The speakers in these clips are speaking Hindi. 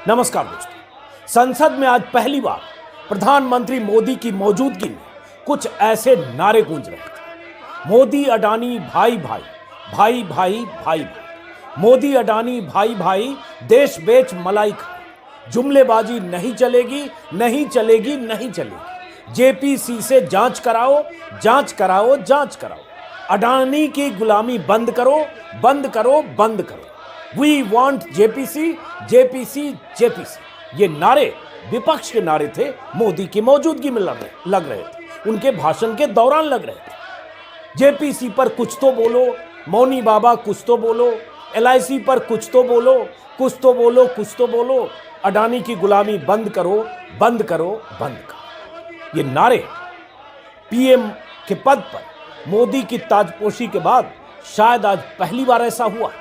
नमस्कार दोस्तों, संसद में आज पहली बार प्रधानमंत्री मोदी की मौजूदगी में कुछ ऐसे नारे गूंज रहे थे। मोदी अडानी भाई भाई, भाई भाई भाई भाई, मोदी अडानी भाई भाई, देश बेच मलाई खाए, जुमलेबाजी नहीं चलेगी, नहीं चलेगी, नहीं चलेगी। जेपीसी से जांच कराओ, जांच कराओ, जांच कराओ। अडानी की गुलामी बंद करो, बंद करो, बंद करो। We want JPC, JPC, JPC. ये नारे विपक्ष के नारे थे, मोदी की मौजूदगी में लग रहे थे, उनके भाषण के दौरान लग रहे थे। जेपीसी पर कुछ तो बोलो, मौनी बाबा कुछ तो बोलो, एलआईसी पर कुछ तो बोलो, कुछ तो बोलो, कुछ तो बोलो। अडानी की गुलामी बंद करो, बंद करो, बंद करो। ये नारे पीएम के पद पर मोदी की ताजपोशी के बाद शायद आज पहली बार ऐसा हुआ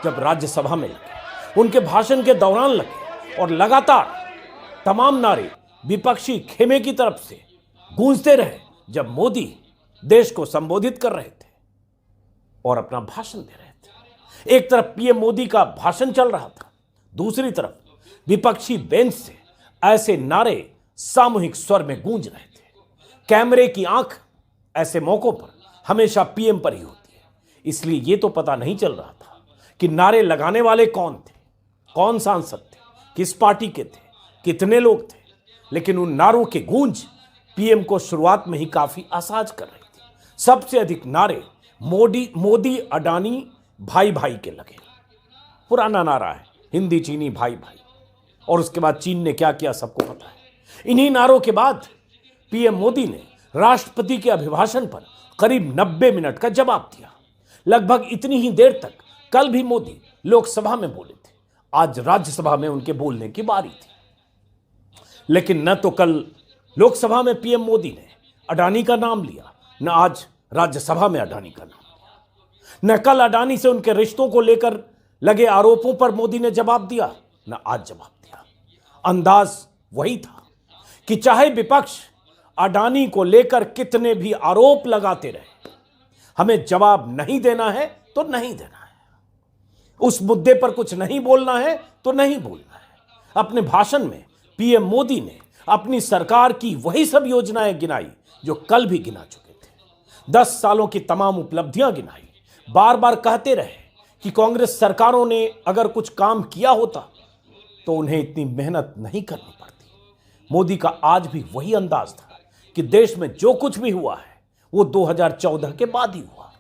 जब राज्यसभा में लगे, उनके भाषण के दौरान लगे और लगातार तमाम नारे विपक्षी खेमे की तरफ से गूंजते रहे जब मोदी देश को संबोधित कर रहे थे और अपना भाषण दे रहे थे। एक तरफ पीएम मोदी का भाषण चल रहा था, दूसरी तरफ विपक्षी बेंच से ऐसे नारे सामूहिक स्वर में गूंज रहे थे। कैमरे की आंख ऐसे मौकों पर हमेशा पीएम पर ही होती है, इसलिए यह तो पता नहीं चल रहा था कि नारे लगाने वाले कौन थे, कौन सांसद थे, किस पार्टी के थे, कितने लोग थे। लेकिन उन नारों के गूंज पीएम को शुरुआत में ही काफी असहज कर रही थी। सबसे अधिक नारे मोदी अडानी भाई भाई के लगे। पुराना नारा है, हिंदी चीनी भाई भाई, और उसके बाद चीन ने क्या किया सबको पता है। इन्हीं नारों के बाद पीएम मोदी ने राष्ट्रपति के अभिभाषण पर करीब 90 मिनट का जवाब दिया। लगभग इतनी ही देर तक कल भी मोदी लोकसभा में बोले थे, आज राज्यसभा में उनके बोलने की बारी थी। लेकिन न तो कल लोकसभा में पीएम मोदी ने अडानी का नाम लिया, न आज राज्यसभा में अडानी का नाम लिया। न कल अडानी से उनके रिश्तों को लेकर लगे आरोपों पर मोदी ने जवाब दिया, न आज जवाब दिया। अंदाज वही था कि चाहे विपक्ष अडानी को लेकर कितने भी आरोप लगाते रहे, हमें जवाब नहीं देना है तो नहीं देना है। उस मुद्दे पर कुछ नहीं बोलना है तो नहीं बोलना है। अपने भाषण में पीएम मोदी ने अपनी सरकार की वही सब योजनाएं गिनाई जो कल भी गिना चुके थे। 10 सालों की तमाम उपलब्धियां गिनाई। बार बार कहते रहे कि कांग्रेस सरकारों ने अगर कुछ काम किया होता तो उन्हें इतनी मेहनत नहीं करनी पड़ती। मोदी का आज भी वही अंदाज था कि देश में जो कुछ भी हुआ है वो 2014 के बाद ही हुआ,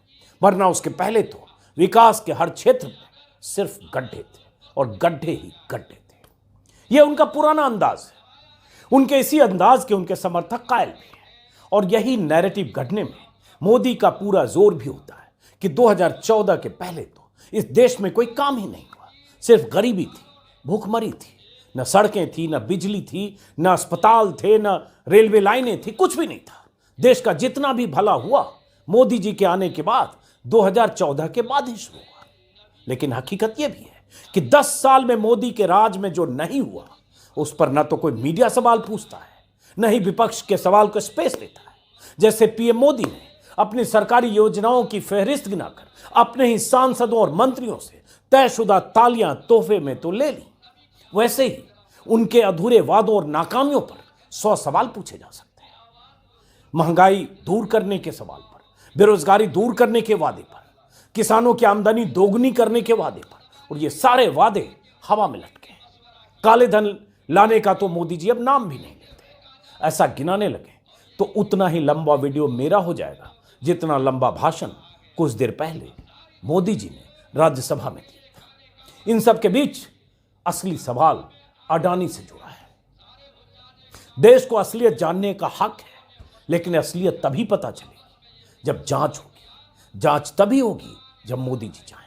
वरना उसके पहले तो विकास के हर क्षेत्र में सिर्फ गड्ढे थे और गड्ढे ही गड्ढे थे। यह उनका पुराना अंदाज है। उनके इसी अंदाज के उनके समर्थक कायल भी हैं और यही नैरेटिव गढ़ने में मोदी का पूरा जोर भी होता है कि 2014 के पहले तो इस देश में कोई काम ही नहीं हुआ। सिर्फ गरीबी थी, भूखमरी थी, न सड़कें थी, न बिजली थी, न अस्पताल थे, न रेलवे लाइनें थी, कुछ भी नहीं था। देश का जितना भी भला हुआ मोदी जी के आने के बाद 2014 के बाद ही शुरू हुआ। लेकिन हकीकत यह भी है कि 10 साल में मोदी के राज में जो नहीं हुआ उस पर न तो कोई मीडिया सवाल पूछता है, न ही विपक्ष के सवाल को स्पेस देता है। जैसे पीएम मोदी ने अपनी सरकारी योजनाओं की फहरिस्त गिनाकर अपने ही सांसदों और मंत्रियों से तयशुदा तालियां तोहफे में तो ले ली, वैसे ही उनके अधूरे वादों और नाकामियों पर 100 सवाल पूछे जा सकते हैं। महंगाई दूर करने के सवाल पर, बेरोजगारी दूर करने के वादे पर, किसानों की आमदनी दोगुनी करने के वादे पर, और ये सारे वादे हवा में लटके। काले धन लाने का तो मोदी जी अब नाम भी नहीं लेते। ऐसा गिनाने लगे तो उतना ही लंबा वीडियो मेरा हो जाएगा जितना लंबा भाषण कुछ देर पहले मोदी जी ने राज्यसभा में दिया। इन सब के बीच असली सवाल अडानी से जुड़ा है। देश को असलियत जानने का हक है, लेकिन असलियत तभी पता चलेगी जब जांच होगी। जांच तभी होगी जब मोदी जी चाहेंगे।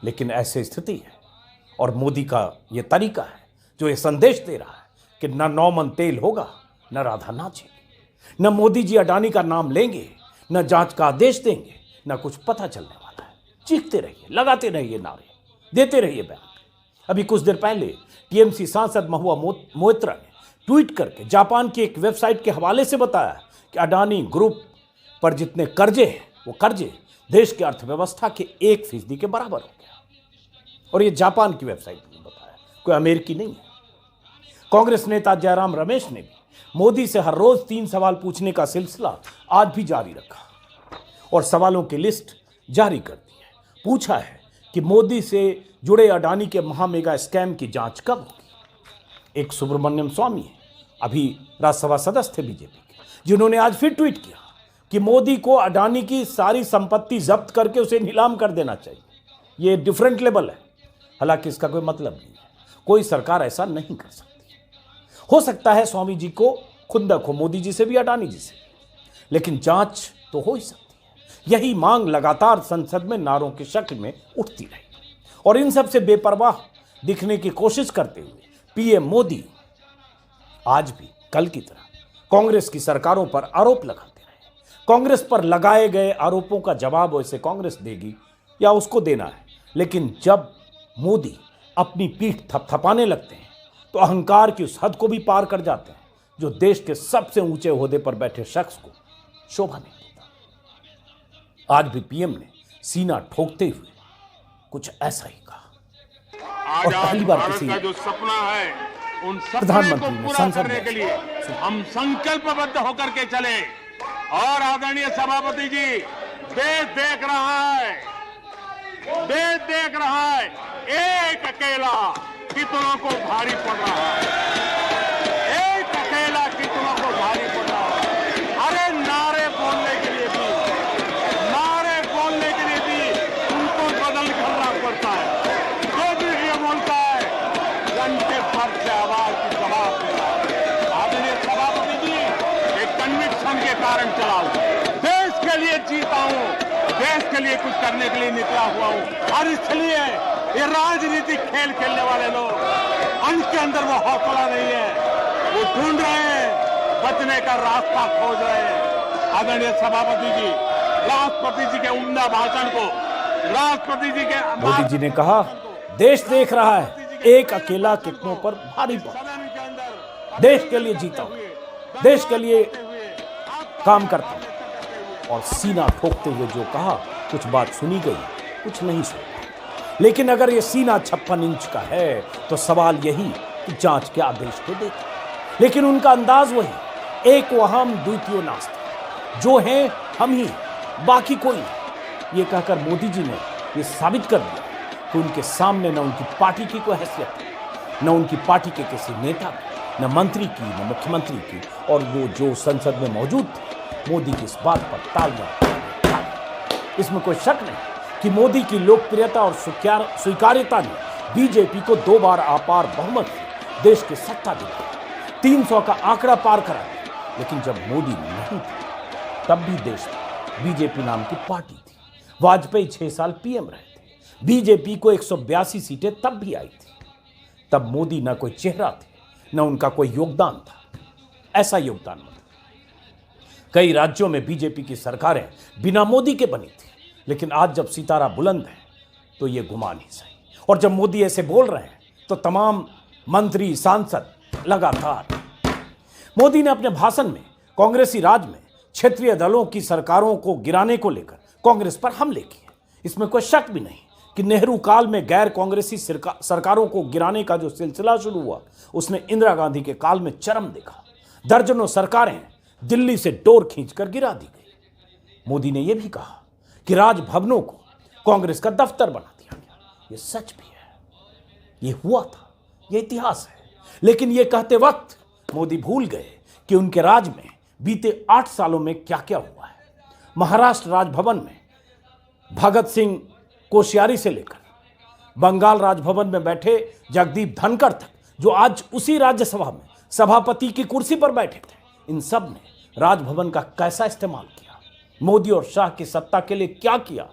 लेकिन ऐसी स्थिति है और मोदी का यह तरीका है जो ये संदेश दे रहा है कि न 9 मन तेल होगा, न राधा नाचेगी। न मोदी जी अडानी का नाम लेंगे, न जांच का आदेश देंगे, न कुछ पता चलने वाला है। चीखते रहिए, लगाते रहिए नारे, देते रहिए बयान। अभी कुछ देर पहले टीएमसी सांसद महुआ मोइत्रा ने ट्वीट करके जापान की एक वेबसाइट के हवाले से बताया कि अडानी ग्रुप पर जितने कर्जे हैं वो कर्जे देश की अर्थव्यवस्था के 1% के बराबर हो गया। और ये जापान की वेबसाइट ने बताया। कोई अमेरिकी नहीं है। कांग्रेस नेता जयराम रमेश ने भी मोदी से हर रोज 3 सवाल पूछने का सिलसिला आज भी जारी रखा और सवालों की लिस्ट जारी कर दी है। पूछा है कि मोदी से जुड़े अडानी के महामेगा स्कैम की जांच कब होगी। एक सुब्रमण्यम स्वामी है, अभी राज्यसभा सदस्य थे बीजेपी के, जिन्होंने आज फिर ट्वीट किया कि मोदी को अडानी की सारी संपत्ति जब्त करके उसे नीलाम कर देना चाहिए। ये डिफरेंट लेवल है। हालांकि इसका कोई मतलब नहीं है, कोई सरकार ऐसा नहीं कर सकती। हो सकता है स्वामी जी को खुंदक हो मोदी जी से भी अडानी जी से, लेकिन जांच तो हो ही सकती है। यही मांग लगातार संसद में नारों की शक्ल में उठती रही और इन सब से बेपरवाह दिखने की कोशिश करते हुए पीएम मोदी आज भी कल की तरह कांग्रेस की सरकारों पर आरोप लगाते रहे। कांग्रेस पर लगाए गए आरोपों का जवाब वैसे कांग्रेस देगी या उसको देना है, लेकिन जब मोदी अपनी पीठ थपथपाने लगते हैं तो अहंकार की उस हद को भी पार कर जाते हैं जो देश के सबसे ऊंचे ओहदे पर बैठे शख्स को शोभा नहीं देता। आज भी पीएम ने सीना ठोकते हुए कुछ ऐसा ही कहा और पहली बार किसी का जो सपना है उन सपने को प्रधानमंत्री ने पूरा संसद करने में के लिए हम संकल्पबद्ध होकर के चले। और आदरणीय सभापति जी, देश देख रहा है, देश देख रहा है, एक अकेला कितनों को भारी पड़ रहा है, एक अकेला कितनों को भारी पड़ रहा है। अरे नारे बोलने के लिए भी, नारे बोलने के लिए भी उनको बदल करना पड़ता है। जो भी ये बोलता है घंटे भर से आवाज की जवाब देना। आदरणीय सभापति जी, एक कन्विक्शन के कारण चला हूं, देश के लिए जीता हूं, देश के लिए कुछ करने के लिए निकला हुआ हूं। और इसलिए ये राजनीतिक खेल खेलने वाले लोग, उनके अंदर वो हौसला नहीं है, वो ढूंढ रहे हैं, बचने का रास्ता खोज रहे हैं। आदरणीय सभापति जी, राष्ट्रपति जी के उम्दा भाषण को, राष्ट्रपति जी के मोदी जी ने कहा, देश देख रहा है, एक अकेला कितनों पर भारी पड़। देश के लिए जीता हूं, देश के लिए काम करता हूं। और सीना ठोकते हुए जो कहा, कुछ बात सुनी गई, कुछ नहीं सुनी। लेकिन अगर ये सीना 56 इंच का है तो सवाल यही कि जांच के आदेश तो देते। लेकिन उनका अंदाज वही, एक वहां द्वितीय नास्ता, जो है हम ही, बाकी कोई नहीं। ये कहकर मोदी जी ने ये साबित कर दिया कि उनके सामने न उनकी पार्टी की कोई हैसियत है, न उनकी पार्टी के किसी नेता की, न मंत्री की, न मुख्यमंत्री की। और वो जो संसद में मौजूद थे, मोदी की इस बात पर तालियां। इसमें कोई शक नहीं कि मोदी की लोकप्रियता और स्वीकार्यता ने बीजेपी को 2 बार अपार बहुमत से देश की सत्ता दी, 300 का आंकड़ा पार करा दिया। लेकिन जब मोदी नहीं थे तब भी देश में बीजेपी नाम की पार्टी थी। वाजपेयी 6 साल पीएम रहे थे, बीजेपी को 182 सीटें तब भी आई थी। तब मोदी ना कोई चेहरा थे, न उनका कोई योगदान था। ऐसा योगदान मतलब कई राज्यों में बीजेपी की सरकारें बिना मोदी के बनी थी। लेकिन आज जब सितारा बुलंद है तो ये गुमान ही सही। और जब मोदी ऐसे बोल रहे हैं तो तमाम मंत्री सांसद लगातार। मोदी ने अपने भाषण में कांग्रेसी राज में क्षेत्रीय दलों की सरकारों को गिराने को लेकर कांग्रेस पर हमले किए। इसमें कोई शक भी नहीं कि नेहरू काल में गैर कांग्रेसी सरकारों को गिराने का जो सिलसिला शुरू हुआ, उसने इंदिरा गांधी के काल में चरम देखा। दर्जनों सरकारें दिल्ली से डोर खींचकर गिरा दी गई। मोदी ने यह भी कहा कि राजभवनों को कांग्रेस का दफ्तर बना दिया गया। यह सच भी है, यह हुआ था, यह इतिहास है। लेकिन यह कहते वक्त मोदी भूल गए कि उनके राज में बीते 8 सालों में क्या क्या हुआ है। महाराष्ट्र राजभवन में भगत सिंह कोश्यारी से लेकर बंगाल राजभवन में बैठे जगदीप धनखड़ तक, जो आज उसी राज्यसभा में सभापति की कुर्सी पर बैठे थे, इन सब ने राजभवन का कैसा इस्तेमाल किया, मोदी और शाह की सत्ता के लिए क्या किया,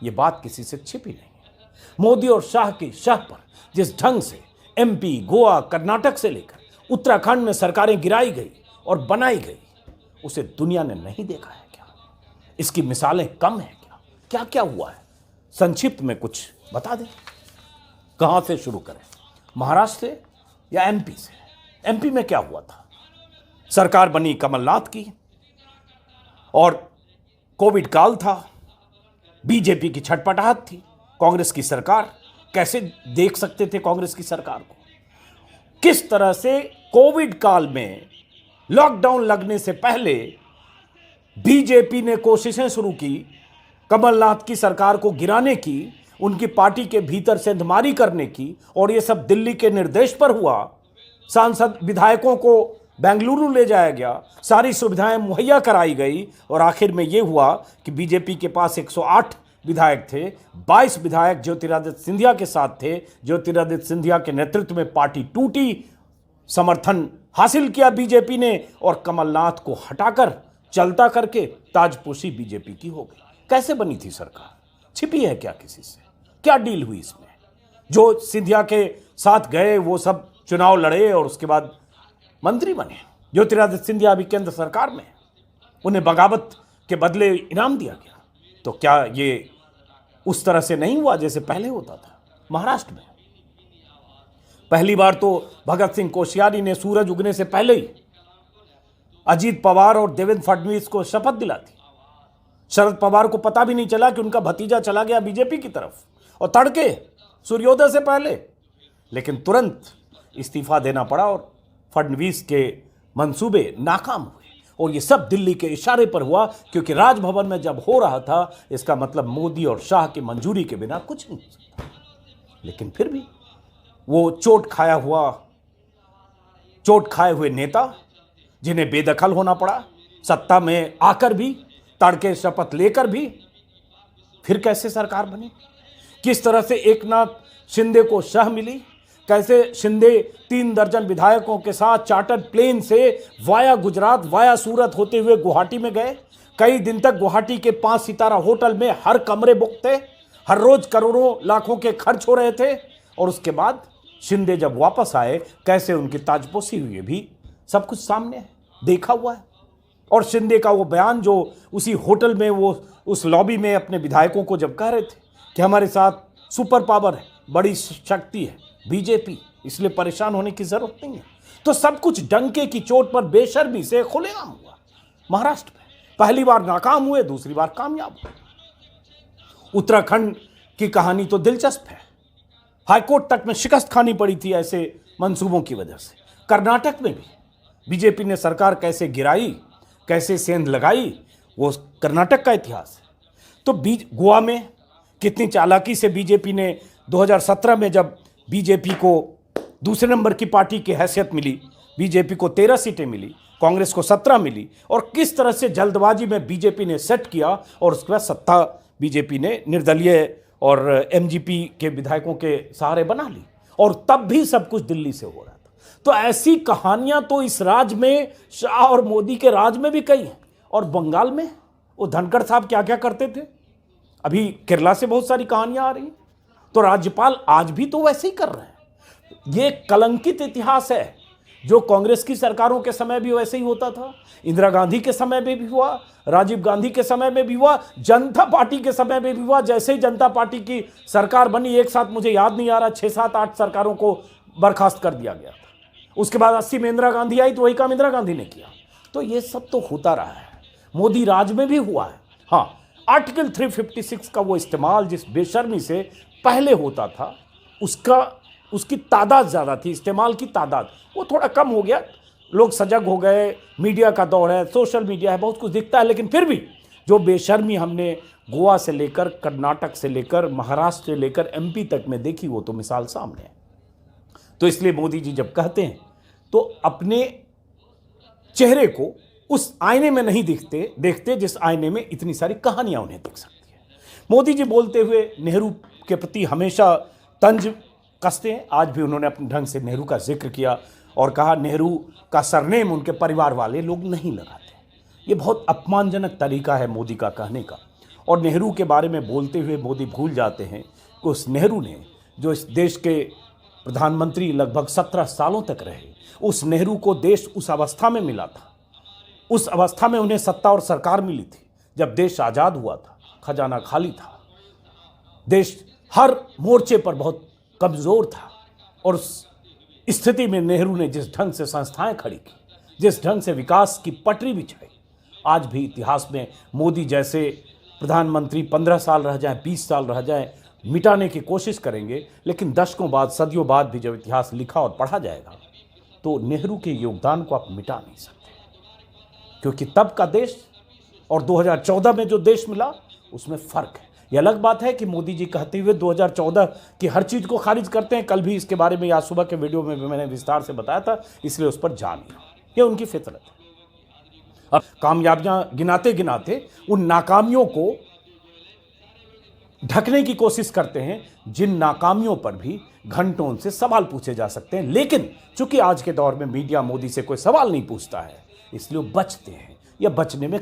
यह बात किसी से छिपी नहीं है। मोदी और शाह की शाह पर जिस ढंग से एमपी, गोवा, कर्नाटक से लेकर उत्तराखंड में सरकारें गिराई गई और बनाई गई, उसे दुनिया ने नहीं देखा है क्या? इसकी मिसालें कम है क्या? क्या क्या हुआ है? संक्षिप्त में कुछ बता दें। कहां से शुरू करें, महाराष्ट्र से या एमपी से? एमपी में क्या हुआ था? सरकार बनी कमलनाथ की और कोविड काल था, बीजेपी की छटपटाहट थी। कांग्रेस की सरकार, कैसे देख सकते थे कांग्रेस की सरकार को? किस तरह से कोविड काल में लॉकडाउन लगने से पहले बीजेपी ने कोशिशें शुरू की कमलनाथ की सरकार को गिराने की, उनकी पार्टी के भीतर सेंधमारी करने की, और ये सब दिल्ली के निर्देश पर हुआ। सांसद विधायकों को बेंगलुरु ले जाया गया, सारी सुविधाएं मुहैया कराई गई, और आखिर में ये हुआ कि बीजेपी के पास 108 विधायक थे, 22 विधायक ज्योतिरादित्य सिंधिया के साथ थे। ज्योतिरादित्य सिंधिया के नेतृत्व में पार्टी टूटी, समर्थन हासिल किया बीजेपी ने, और कमलनाथ को हटाकर चलता करके ताजपोशी बीजेपी की हो गई। कैसे बनी थी सरकार? छिपी है क्या किसी से? क्या डील हुई इसमें? जो सिंधिया के साथ गए वो सब चुनाव लड़े और उसके बाद मंत्री बने। ज्योतिरादित्य सिंधिया अभी केंद्र सरकार में, उन्हें बगावत के बदले इनाम दिया गया। तो क्या ये उस तरह से नहीं हुआ जैसे पहले होता था? महाराष्ट्र में पहली बार तो भगत सिंह कोश्यारी ने सूरज उगने से पहले ही अजीत पवार और देवेंद्र फडणवीस को शपथ दिला दी। शरद पवार को पता भी नहीं चला कि उनका भतीजा चला गया बीजेपी की तरफ, और तड़के सूर्योदय से पहले, लेकिन तुरंत इस्तीफा देना पड़ा और फडणवीस के मंसूबे नाकाम हुए। और ये सब दिल्ली के इशारे पर हुआ, क्योंकि राजभवन में जब हो रहा था, इसका मतलब मोदी और शाह की मंजूरी के बिना कुछ नहीं हो सकता। लेकिन फिर भी वो चोट खाए हुए नेता जिन्हें बेदखल होना पड़ा, सत्ता में आकर भी, तड़के शपथ लेकर भी, फिर कैसे सरकार बनी? किस तरह से एकनाथ शिंदे को शह मिली? कैसे शिंदे 3 दर्जन विधायकों के साथ चार्टर्ड प्लेन से वाया गुजरात, वाया सूरत होते हुए गुवाहाटी में गए? कई दिन तक गुवाहाटी के 5 सितारा होटल में हर कमरे बुक थे, हर रोज करोड़ों लाखों के खर्च हो रहे थे। और उसके बाद शिंदे जब वापस आए, कैसे उनकी ताजपोशी हुई, भी सब कुछ सामने है, देखा हुआ है। और शिंदे का वो बयान जो उसी होटल में, वो उस लॉबी में अपने विधायकों को जब कह रहे थे कि हमारे साथ सुपर पावर है, बड़ी शक्ति है बीजेपी, इसलिए परेशान होने की जरूरत नहीं है। तो सब कुछ डंके की चोट पर बेशर्मी से खुलेआम हुआ महाराष्ट्र में। पहली बार नाकाम हुए, दूसरी बार कामयाब हुए। उत्तराखंड की कहानी तो दिलचस्प है। हाईकोर्ट तक में शिकस्त खानी पड़ी थी ऐसे मंसूबों की वजह से। कर्नाटक में भी बीजेपी ने सरकार कैसे गिराई, कैसे सेंध लगाई, वो कर्नाटक का इतिहास है। तो गोवा में कितनी चालाकी से बीजेपी ने 2017 में, जब बीजेपी को दूसरे नंबर की पार्टी की हैसियत मिली, बीजेपी को 13 सीटें मिली, कांग्रेस को 17 मिली, और किस तरह से जल्दबाजी में बीजेपी ने सेट किया, और उसके बाद सत्ता बीजेपी ने निर्दलीय और एमजीपी के विधायकों के सहारे बना ली, और तब भी सब कुछ दिल्ली से हो रहा था। तो ऐसी कहानियां तो इस राज्य में, शाह और मोदी के राज में भी कई हैं। और बंगाल में वो धनखड़ साहब क्या क्या करते थे, अभी केरला से बहुत सारी कहानियां आ रही हैं। तो राज्यपाल आज भी तो वैसे ही कर रहे हैं। ये कलंकित इतिहास है, जो कांग्रेस की सरकारों के समय भी वैसे ही होता था, इंदिरा गांधी के समय में भी हुआ, राजीव गांधी के समय में भी हुआ, जनता पार्टी के समय में भी हुआ। जैसे ही जनता पार्टी की सरकार बनी, एक साथ मुझे याद नहीं आ रहा 6, 7, 8 सरकारों को बर्खास्त कर दिया गया था। उसके बाद 80 में इंदिरा गांधी आई, तो वही काम इंदिरा गांधी ने किया। तो ये सब तो होता रहा है, मोदी राज में भी हुआ है। हाँ, आर्टिकल 356 का वो इस्तेमाल जिस बेशर्मी से पहले होता था, उसकी तादाद ज़्यादा थी, इस्तेमाल की तादाद वो थोड़ा कम हो गया। लोग सजग हो गए, मीडिया का दौर है, सोशल मीडिया है, बहुत कुछ दिखता है। लेकिन फिर भी जो बेशर्मी हमने गोवा से लेकर, कर्नाटक से लेकर, महाराष्ट्र से लेकर एमपी तक में देखी, वो तो मिसाल सामने है। तो इसलिए मोदी जी जब कहते हैं तो अपने चेहरे को उस आईने में नहीं देखते जिस आईने में इतनी सारी कहानियां उन्हें दिख सकती है। मोदी जी बोलते हुए नेहरू के प्रति हमेशा तंज कसते हैं। आज भी उन्होंने अपने ढंग से नेहरू का जिक्र किया और कहा नेहरू का सरनेम उनके परिवार वाले लोग नहीं लगाते। ये बहुत अपमानजनक तरीका है मोदी का कहने का। और नेहरू के बारे में बोलते हुए मोदी भूल जाते हैं कि उस नेहरू ने, जो इस देश के प्रधानमंत्री लगभग 17 सालों तक रहे, उस नेहरू को देश उस अवस्था में मिला था, उस अवस्था में उन्हें सत्ता और सरकार मिली थी जब देश आज़ाद हुआ था, खजाना खाली था, देश हर मोर्चे पर बहुत कमज़ोर था। और उस स्थिति में नेहरू ने जिस ढंग से संस्थाएं खड़ी की, जिस ढंग से विकास की पटरी बिछाई, आज भी इतिहास में मोदी जैसे प्रधानमंत्री 15 साल रह जाएं, 20 साल रह जाएं, मिटाने की कोशिश करेंगे। लेकिन दशकों बाद, सदियों बाद भी जब इतिहास लिखा और पढ़ा जाएगा तो नेहरू के योगदान को आप मिटा नहीं सकते, क्योंकि तब का देश और 2014 में जो देश मिला उसमें फर्क है। यह अलग बात है कि मोदी जी कहते हुए 2014 की हर चीज को खारिज करते हैं। कल भी इसके बारे में आज सुबह के वीडियो में भी मैंने विस्तार से बताया था, इसलिए उस पर जा नहीं, यह उनकी फितरत है। अब कामयाबियां गिनाते गिनाते उन नाकामियों को ढकने की कोशिश करते हैं, जिन नाकामियों पर भी घंटों उनसे सवाल पूछे जा सकते हैं। लेकिन चूंकि आज के दौर में मीडिया मोदी से कोई सवाल नहीं पूछता है, इसलिए वो बचते हैं या बचने में